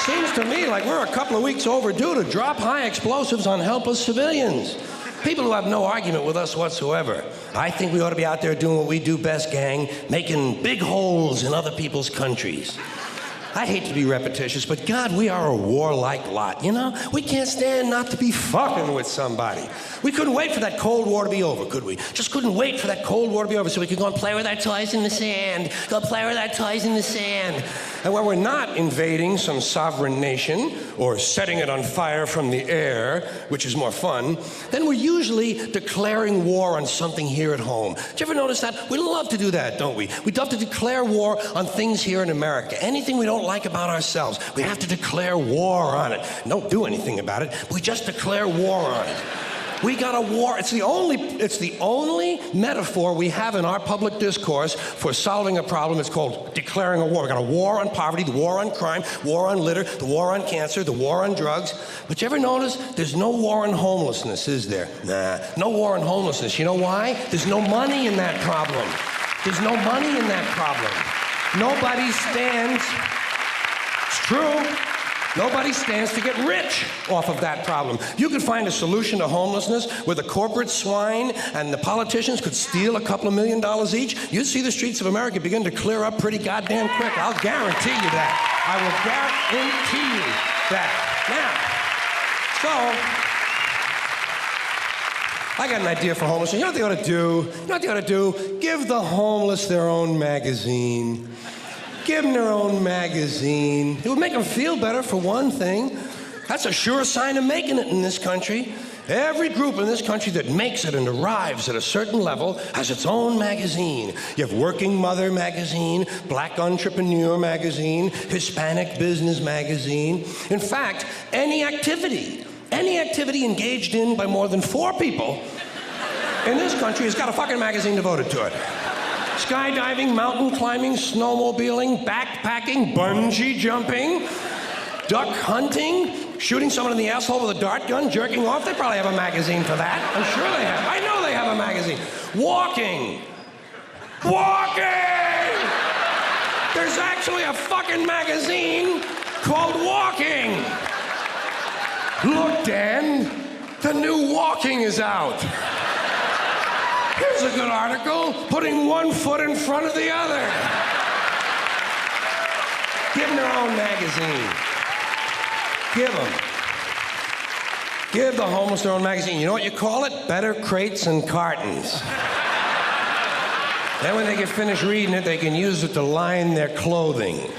Seems to me like we're a couple of weeks overdue to drop high explosives on helpless civilians. People who have no argument with us whatsoever. I think we ought to be out there doing what we do best, gang, making big holes in other people's countries. I hate to be repetitious, but God, we are a warlike lot, you know? We can't stand not to be fucking with somebody. We couldn't wait for that Cold War to be over, could we? Just couldn't wait for that Cold War to be over so we could go and play with our toys in the sand. Go play with our toys in the sand. And when we're not invading some sovereign nation or setting it on fire from the air, which is more fun, then we're usually declaring war on something here at home. Did you ever notice that? We love to do that, don't we? We love to declare war on things here in America. Anything we don't like about ourselves, we have to declare war on it. Don't do anything about it. We just declare war on it. We got a war. It's the only metaphor we have in our public discourse for solving a problem. It's called declaring a war. We got a war on poverty, the war on crime, war on litter, the war on cancer, the war on drugs. But you ever notice there's no war on homelessness, is there? Nah, no war on homelessness. You know why? There's no money in that problem. There's no money in that problem. Nobody stands. It's true. Nobody stands to get rich off of that problem. You could find a solution to homelessness where the corporate swine and the politicians could steal a couple of $1 million each. You'd see the streets of America begin to clear up pretty goddamn quick. I'll guarantee you that. I will guarantee you that. Now, so, I got an idea for homelessness. You know what they ought to do? You know what they ought to do? Give the homeless their own magazine. Give them their own magazine. It would make them feel better, for one thing. That's a sure sign of making it in this country. Every group in this country that makes it and arrives at a certain level has its own magazine. You have Working Mother magazine, Black Entrepreneur magazine, Hispanic Business magazine. In fact, any activity engaged in by more than 4 people in this country has got a fucking magazine devoted to it. Skydiving, mountain climbing, snowmobiling, backpacking, bungee jumping, duck hunting, shooting someone in the asshole with a dart gun, jerking off. They probably have a magazine for that. I'm sure they have. I know they have a magazine. Walking. There's actually a fucking magazine called Walking. Look, Dan, the new Walking is out. Here's a good article, putting one foot in front of the other. Give them their own magazine. Give the homeless their own magazine. You know what you call it? Better Crates and Cartons. Then when they get finished reading it, they can use it to line their clothing.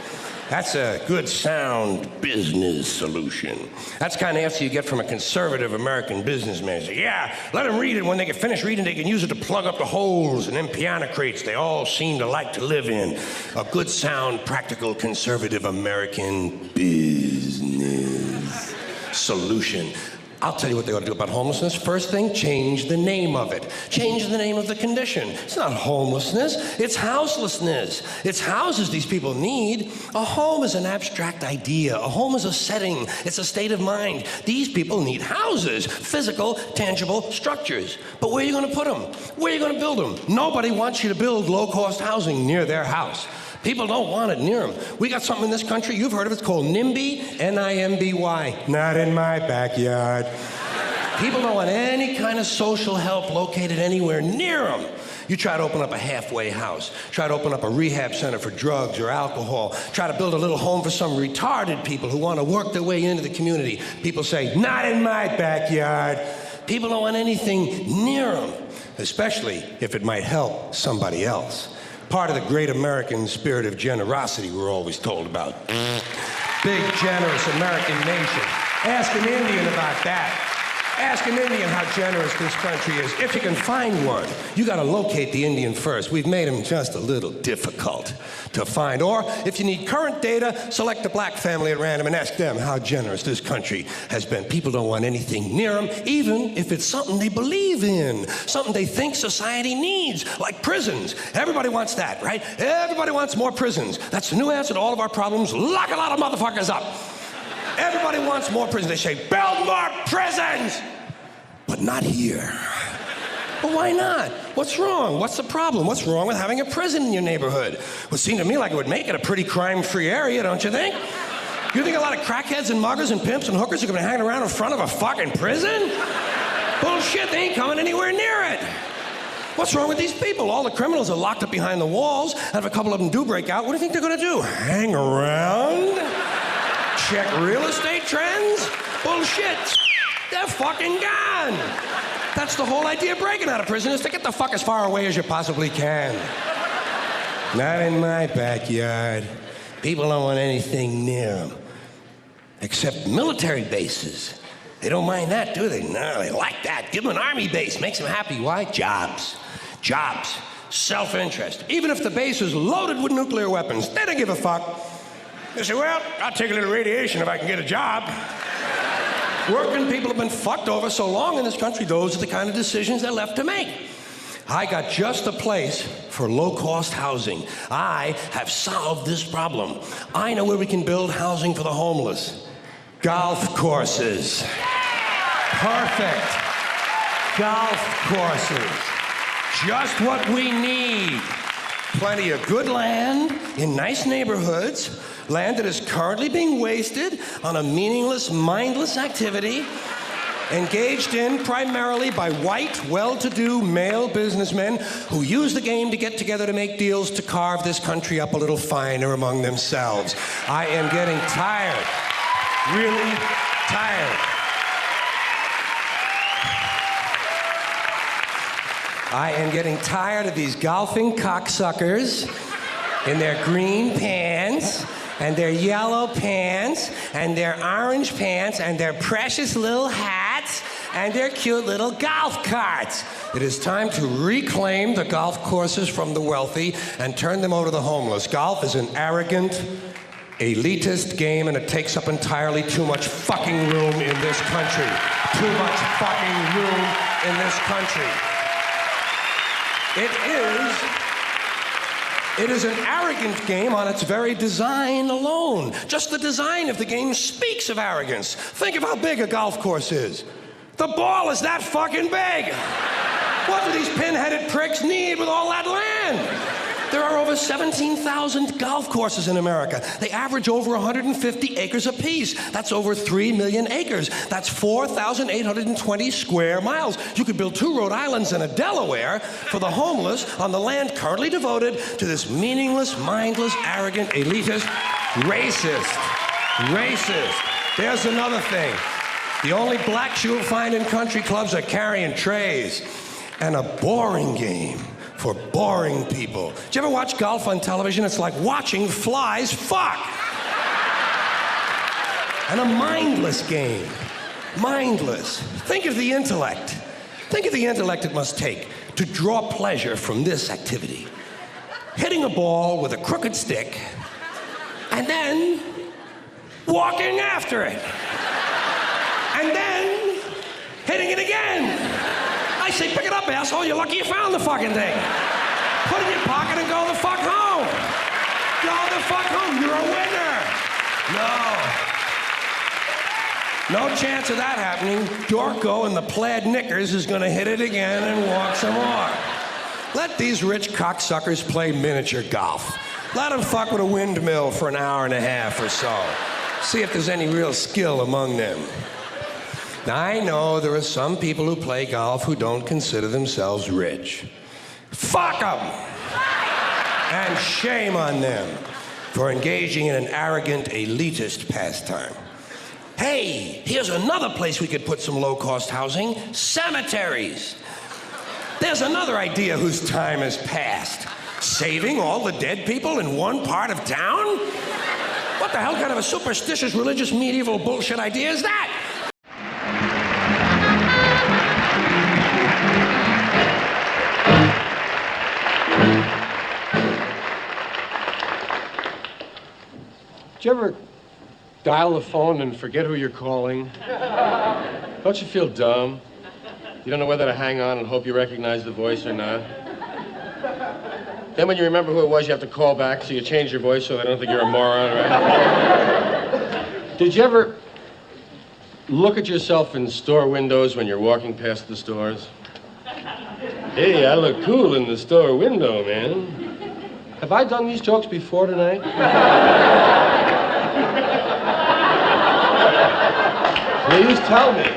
That's a good, sound business solution. That's the kind of answer you get from a conservative American businessman. Say, yeah, let them read it. When they get finished reading, they can use it to plug up the holes in them piano crates they all seem to like to live in. A good, sound, practical, conservative American business solution. I'll tell you what they ought to do about homelessness. First thing, change the name of it. Change the name of the condition. It's not homelessness, it's houselessness. It's houses these people need. A home is an abstract idea. A home is a setting. It's a state of mind. These people need houses, physical, tangible structures. But where are you going to put them? Where are you going to build them? Nobody wants you to build low-cost housing near their house. People don't want it near them. We got something in this country, you've heard of it, it's called NIMBY, N-I-M-B-Y. Not in my backyard. People don't want any kind of social help located anywhere near them. You try to open up a halfway house, try to open up a rehab center for drugs or alcohol, try to build a little home for some retarded people who want to work their way into the community. People say, not in my backyard. People don't want anything near them, especially if it might help somebody else. Part of the great American spirit of generosity we're always told about. Big, generous American nation. Ask an Indian about that. Ask an Indian how generous this country is. If you can find one, you gotta locate the Indian first. We've made him just a little difficult to find. Or if you need current data, select a black family at random and ask them how generous this country has been. People don't want anything near them, even if it's something they believe in, something they think society needs, like prisons. Everybody wants that, right? Everybody wants more prisons. That's the new answer to all of our problems. Lock a lot of motherfuckers up. Everybody wants more prisons. They say, build more prisons! But not here. But why not? What's wrong? What's the problem? What's wrong with having a prison in your neighborhood? It would seem to me like it would make it a pretty crime-free area, don't you think? You think a lot of crackheads and muggers and pimps and hookers are gonna be hanging around in front of a fucking prison? Bullshit, they ain't coming anywhere near it. What's wrong with these people? All the criminals are locked up behind the walls, and if a couple of them do break out, what do you think they're gonna do? Hang around? Check real estate trends? Bullshit. They're fucking gone. That's the whole idea of breaking out of prison, is to get the fuck as far away as you possibly can. Not in my backyard. People don't want anything near them. Except military bases. They don't mind that, do they? No, they like that. Give them an army base. Makes them happy. Why? Jobs. Jobs. Self-interest. Even if the base is loaded with nuclear weapons, they don't give a fuck. They say, well, I'll take a little radiation if I can get a job. Working people have been fucked over so long in this country, those are the kind of decisions they're left to make. I got just the place for low-cost housing. I have solved this problem. I know where we can build housing for the homeless. Golf courses. Perfect. Golf courses. Just what we need. Plenty of good land in nice neighborhoods, land that is currently being wasted on a meaningless, mindless activity engaged in primarily by white, well-to-do male businessmen who use the game to get together to make deals to carve this country up a little finer among themselves. I am getting tired. Really tired. I am getting tired of these golfing cocksuckers in their green pants and their yellow pants and their orange pants and their precious little hats and their cute little golf carts. It is time to reclaim the golf courses from the wealthy and turn them over to the homeless. Golf is an arrogant, elitist game, and it takes up entirely too much fucking room in this country. Too much fucking room in this country. It is an arrogant game on its very design alone. Just the design of the game speaks of arrogance. Think of how big a golf course is. The ball is that fucking big. What do these pin-headed pricks need with all that land? There are over 17,000 golf courses in America. They average over 150 acres apiece. That's over 3 million acres. That's 4,820 square miles. You could build 2 Rhode Islands and a Delaware for the homeless on the land currently devoted to this meaningless, mindless, arrogant, elitist, racist. There's another thing. The only blacks you'll find in country clubs are carrying trays and a boring game for boring people. Did you ever watch golf on television? It's like watching flies fuck. And a mindless game. Mindless. Think of the intellect. Think of the intellect it must take to draw pleasure from this activity. Hitting a ball with a crooked stick and then walking after it. And then hitting it again. I say, pick it up, asshole. You're lucky you found the fucking thing. Put it in your pocket and go the fuck home. Go the fuck home. You're a winner. No chance of that happening. Dorco in the plaid knickers is going to hit it again and walk some more. Let these rich cocksuckers play miniature golf. Let them fuck with a windmill for an hour and a half or so. See if there's any real skill among them. Now, I know there are some people who play golf who don't consider themselves rich. Fuck them! And shame on them for engaging in an arrogant, elitist pastime. Hey, here's another place we could put some low-cost housing: cemeteries. There's another idea whose time has passed. Saving all the dead people in one part of town? What the hell kind of a superstitious, religious, medieval bullshit idea is that? Did you ever dial the phone and forget who you're calling? Don't you feel dumb? You don't know whether to hang on and hope you recognize the voice or not. Then when you remember who it was, you have to call back, so you change your voice so they don't think you're a moron, right? Did you ever look at yourself in store windows when you're walking past the stores? Hey, I look cool in the store window, man. Have I done these jokes before tonight? Please tell me.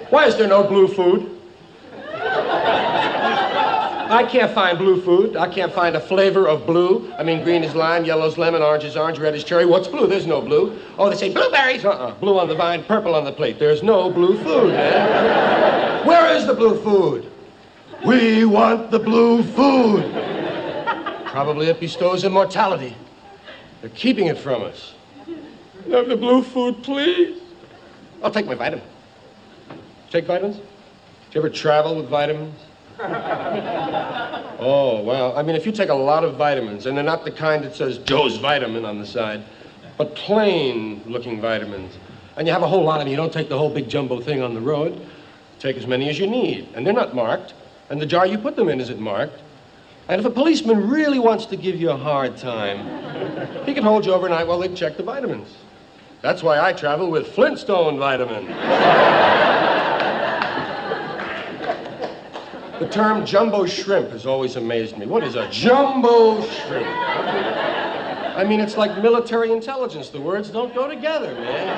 Why is there no blue food? I can't find blue food. I can't find a flavor of blue. I mean, green is lime, yellow is lemon, orange is orange, red is cherry. What's blue? There's no blue. Oh, they say blueberries. Blue on the vine, purple on the plate. There's no blue food, man. Where is the blue food? We want the blue food. Probably it bestows immortality. They're keeping it from us. Have the blue food, please. I'll take my vitamin. Take vitamins? Do you ever travel with vitamins? Oh, well, I mean, if you take a lot of vitamins, and they're not the kind that says Joe's vitamin on the side, but plain-looking vitamins, and you have a whole lot of them, you don't take the whole big jumbo thing on the road, take as many as you need, and they're not marked, and the jar you put them in isn't marked. And if a policeman really wants to give you a hard time, he can hold you overnight while they check the vitamins. That's why I travel with Flintstone vitamins. The term jumbo shrimp has always amazed me. What is a jumbo shrimp? I mean, it's like military intelligence. The words don't go together, man.